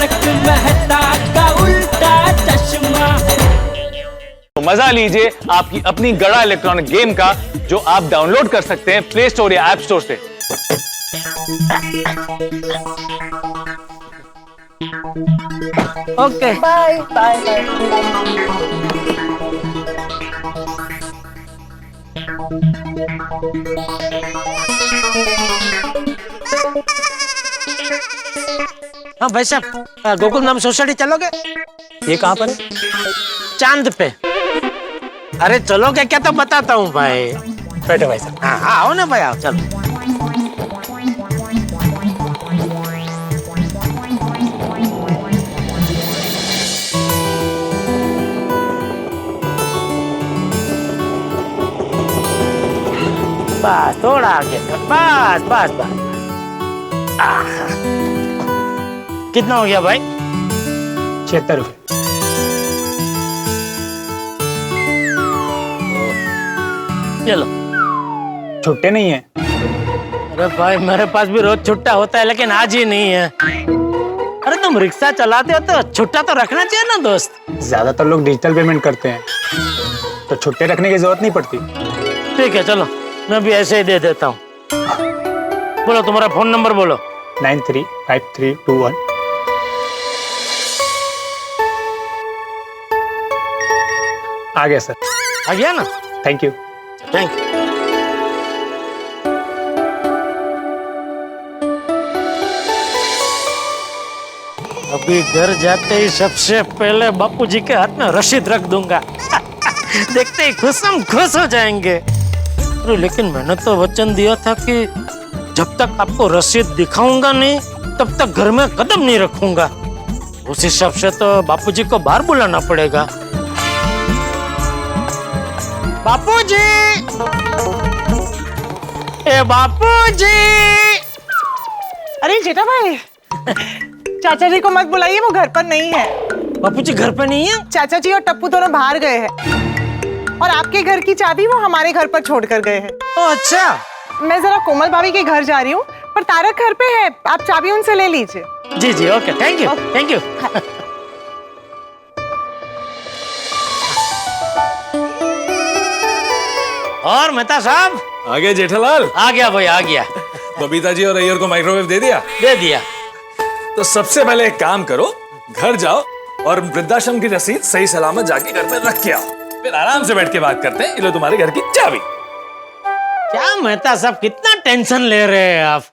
तारक मेहता का उल्टा चश्मा। मजा लीजिए आपकी अपनी गड़ा इलेक्ट्रॉनिक गेम का, जो आप डाउनलोड कर सकते हैं प्ले स्टोर या ऐप स्टोर से। Okay bye bye bye. हाँ भाई साहब, गोकुल नाम सोसाइटी चलोगे? ये कहां पर है? चांद पे। अरे चलोगे क्या तो बताता हूँ भाई। बैठो भाई साहब। हाँ हाँ, आओ ना भाई, आओ चलो। बस थोड़ा आगे, बस बस बस। कितना हो गया भाई? 76 रुपए। चलो। छुट्टे नहीं है? अरे भाई मेरे पास भी रोज छुट्टा होता है, लेकिन आज ही नहीं है। अरे तुम रिक्शा चलाते हो तो छुट्टा तो रखना चाहिए ना दोस्त। ज्यादातर लोग डिजिटल पेमेंट करते हैं, तो छुट्टे रखने की जरूरत नहीं पड़ती। ठीक है चलो, मैं भी ऐसे ही दे देता हूँ। बोलो तुम्हारा फोन नंबर बोलो। 935321। आ गया सर। आ गया ना? Thank you. Thank you. अभी घर जाते ही सबसे पहले बापूजी के हाथ में रसीद रख दूंगा। देखते ही खुश हो जाएंगे। अरे लेकिन मैंने तो वचन दिया था कि जब तक आपको रसीद दिखाऊंगा नहीं तब तक घर में कदम नहीं रखूंगा। उस हिसाब से तो बापूजी को बाहर बुलाना पड़ेगा। बापूजी, ए बापूजी। अरे जेठा भाई, चाचा जी को मत बुलाइए, वो घर पर नहीं है। बापूजी घर पे नहीं है? चाचा जी और टप्पू दोनों बाहर गए हैं, और आपके घर की चाबी वो हमारे घर पर छोड़ कर गए हैं। ओ अच्छा। मैं जरा कोमल भाभी के घर जा रही हूँ, पर तारक घर पे है, आप चाबी उनसे ले लीजिए। जी जी okay, thank you thank you. और मेहता साहब? आ गए जेठालाल? आ गया भाई, आ गया। बबीता जी और अय्यर को माइक्रोवेव दे दिया? दे दिया। तो सबसे पहले एक काम करो, घर जाओ और वृद्धाश्रम की रसीद सही सलामत जाके घर पे रख के आओ, फिर आराम से बैठ के बात करते हैं। ये लो तुम्हारे घर की चाबी। क्या मेहता साहब, कितना टेंशन ले रहे हैं आप?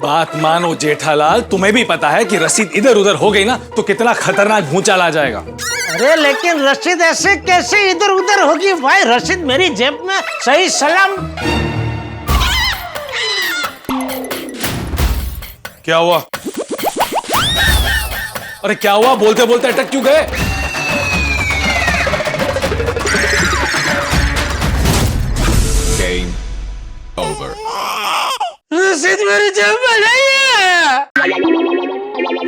बात मानो जेठालाल, तुम्हें भी पता है कि रसीद इधर उधर हो गई ना तो कितना खतरनाक भूचाल आ जाएगा। अरे लेकिन रसीद ऐसे कैसे इधर उधर होगी भाई? रसीद मेरी जेब में सही सलाम। क्या हुआ? अरे क्या हुआ? बोलते बोलते अटक क्यों गए? Game over. रसीद मेरी जेब में नहीं है।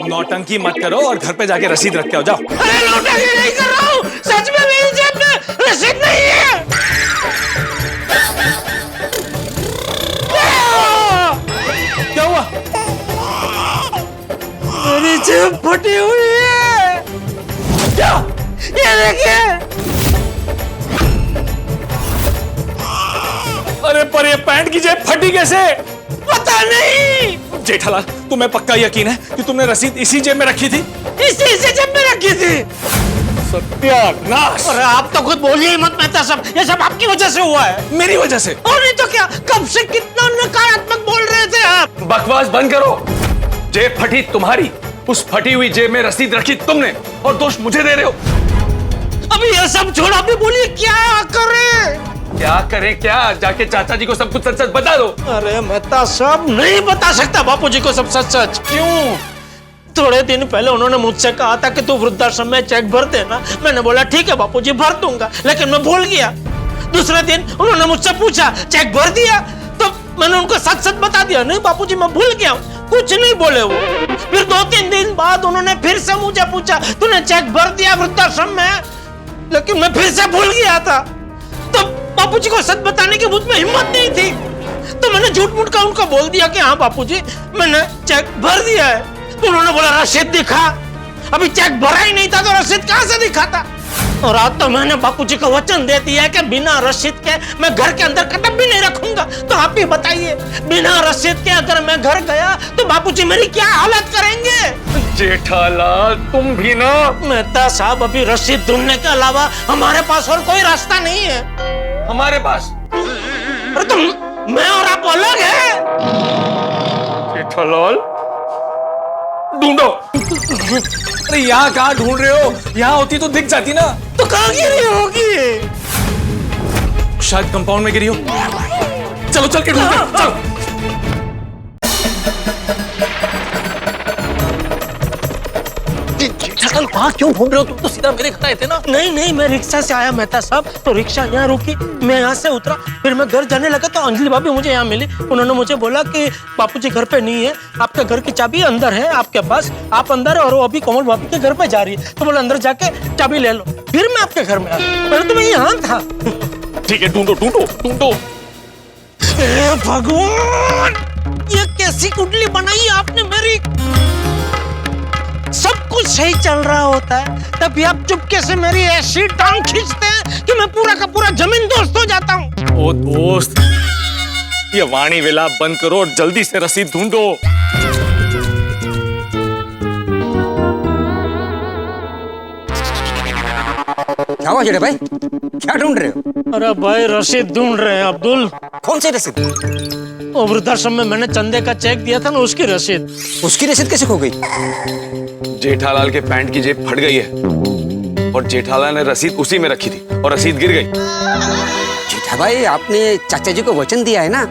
नौटंकी मत करो और घर पे जाके रसीद रख के आओ, जाओ। अरे नौटंकी नहीं कर रहा हूँ, सच में मेरी जेब में रसीद नहीं है। क्या हुआ? मेरी जेब फटी हुई है। क्या? ये देखिए। अरे पर ये पैंट की जेब फटी कैसे? पता नहीं। जेठालाल, तुम्हें पक्का यकीन है कि तुमने रसीद इसी जेब में रखी थी? इसी जेब में रखी थी। सत्यानाश! अरे आप तो खुद बोलिए ही मत मेहता साहब, ये सब आपकी वजह से हुआ है। मेरी वजह से? और नहीं तो क्या, कब से कितना नकारात्मक बोल रहे थे आप। बकवास बंद करो। जेब फटी तुम्हारी, उस फटी हुई जेब में रसीद रखी तुमने, और दोष मुझे दे रहे हो। अभी ये सब छोड़, अभी बोलिए क्या करें? क्या करें क्या? जाके चाचा जी को सब कुछ सच सच बता दो। अरे मेहता साहब, नहीं बता सकता बापूजी को सब सच सच। क्यों? थोड़े दिन पहले उन्होंने मुझसे कहा था कि तू वृद्धाश्रम में चेक भर देना। मैंने बोला ठीक है बापूजी भर दूंगा, लेकिन मैं भूल गया। दूसरे दिन उन्होंने मुझसे पूछा चेक भर दिया, तो मैंने उनको सच सच बता दिया, नहीं बापूजी मैं भूल गया, कुछ नहीं बोले वो। फिर 2-3 दिन बाद उन्होंने फिर से मुझे पूछा तूने चेक भर दिया वृद्धाश्रम में, लेकिन मैं फिर से भूल गया था। तो बापूजी को सच बताने की मुझ में हिम्मत नहीं थी, तो मैंने झूठ मूठ का उनको बोल दिया कि हाँ बापूजी मैंने चेक भर दिया है। उन्होंने बोला रसीद दिखा। अभी चेक भरा ही नहीं था तो रसीद कहां से दिखाता? और आज तो मैंने बापूजी को वचन दे दिया है कि बिना रसीद के मैं घर के अंदर कदम भी नहीं रखूंगा। तो आप ही बताइए, बिना रसीद के अगर मैं घर गया तो बापूजी मेरी क्या हालत करेंगे? जेठालाल तुम भी ना। मेहता साहब, अभी रसीद ढूंढने के अलावा हमारे पास और कोई रास्ता नहीं है। हमारे पास? अरे तुम, मैं और आप अलग है। जेठालाल ढूंढो। अरे यहाँ कहाँ ढूंढ रहे हो? यहाँ होती तो दिख जाती ना। तो कहाँ गिरी होगी? शायद कंपाउंड में गिरी हो। चलो चल के ढूंढते हैं, चलो। वहाँ क्यों घूम रहे हो? तुम तो सीधा मेरे घर आए थे ना। नहीं नहीं, मैं रिक्शा से आया मेहता साहब, तो रिक्शा यहाँ रुकी, मैं यहाँ से उतरा, फिर मैं घर जाने लगा तो अंजलि भाभी मुझे यहाँ मिली। उन्होंने मुझे बोला कि बापूजी घर पे नहीं है, आपके घर की चाबी अंदर है आपके पास, आप अंदर है और वो अभी कोमल भाभी के घर पे जा रही है। तो बोला अंदर जाके चाबी ले लो। फिर मैं आपके घर में आया, पहले तो मैं यहाँ था। ठीक है, ढूंढो ढूंढो ढूंढो। भगवान, ये कैसी कुंडली बनाई आपने मेरी? सब कुछ सही चल रहा होता है, तभी आप चुपके से मेरी ऐसी टांग खींचते हैं कि मैं पूरा का पूरा जमीन दोस्त हो जाता हूँ। ओ दोस्त, ये वाणी विलाप बंद करो और जल्दी से रसीद ढूंढो। क्या हुआ जेठा भाई, क्या ढूंढ रहे हो? अरे भाई, रसीद ढूंढ रहे हैं अब्दुल। कौन सी रसीद? वो वृद्धाश्रम में मैंने चंदे का चेक दिया था ना, उसकी रसीद। उसकी रसीद कैसे खो गई? जेठालाल के पैंट की जेब फट गई है और जेठालाल ने रसीद उसी में रखी थी और रसीद गिर गई। जेठा भाई, आपने चाचा जी को वचन दिया है ना,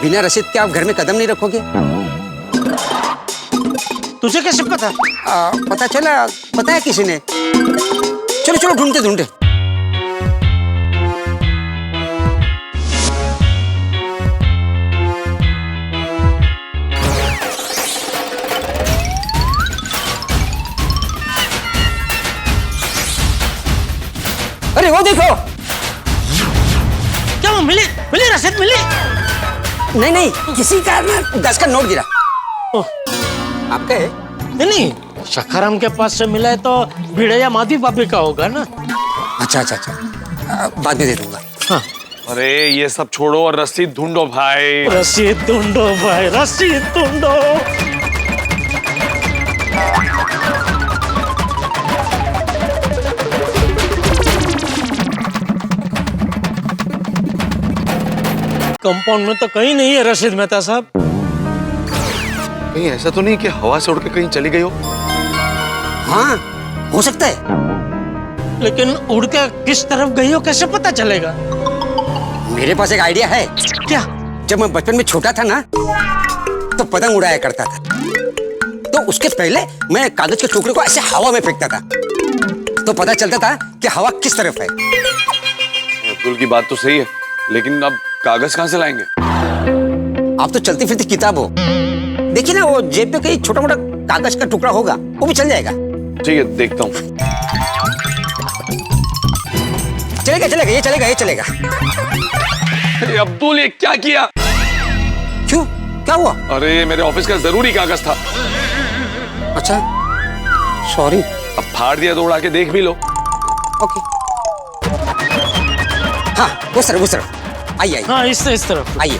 बिना रसीद के आप घर में कदम नहीं रखोगे। तुझे कैसे पता? पता चला, पता है किसी ने। चलो चलो ढूंढते ढूंढते। अरे वो देखो। क्या वो मिली? मिली रसीद मिली? नहीं नहीं, किसी का ना 10 का नोट गिरा। ओह, आपका है? नहीं, सखाराम के पास से मिला है तो भिड़े या माधी बाबी का होगा ना। अच्छा अच्छा अच्छा, बाद में दे दूंगा। हाँ। अरे ये सब छोड़ो और रसीद ढूंढो भाई। रसीद ढूंढो भाई, रसीद ढूंढो। कंपाउंड में तो कहीं नहीं है रसीद मेहता साहब। कहीं ऐसा तो नहीं कि हवा से उड़ के कहीं चली गई हो? हाँ, हो सकता है। लेकिन उड़ के किस तरफ गई हो कैसे पता चलेगा? मेरे पास एक आइडिया है। क्या? जब मैं बचपन में छोटा था ना, तो पतंग उड़ाया करता था। तो उसके पहले मैं कागज के टुकड़े को ऐसे हवा में फेंकता था, तो पता चलता था कि हवा किस तरफ है। अब्दुल की बात तो सही है, लेकिन अब कागज कहाँ से लाएंगे? आप तो चलती फिरती किताब हो, देखिए ना, वो जेब पे कहीं छोटा मोटा कागज का टुकड़ा होगा, वो भी चल जाएगा। ठीक है, देखता हूँ। चलेगा चलेगा, ये चलेगा ये चलेगा। अरे अब्दुल, ये क्या किया? क्यों, क्या हुआ? अरे मेरे ऑफिस का जरूरी कागज था। अच्छा, सॉरी। अब फाड़ दिया तो उड़ा के देख भी लो। ओके। हाँ, उस तरफ आइए आइए। हाँ, इस तरफ आइए।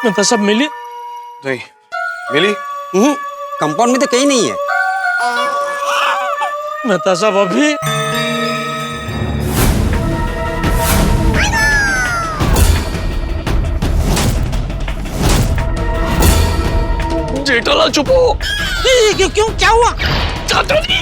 तो सब मिली? नहीं मिली। कंपाउंड में तो कहीं नहीं है। मेहता साहब, अभी जेठालाल चुप हो। क्यों, क्या हुआ? चाचा जी।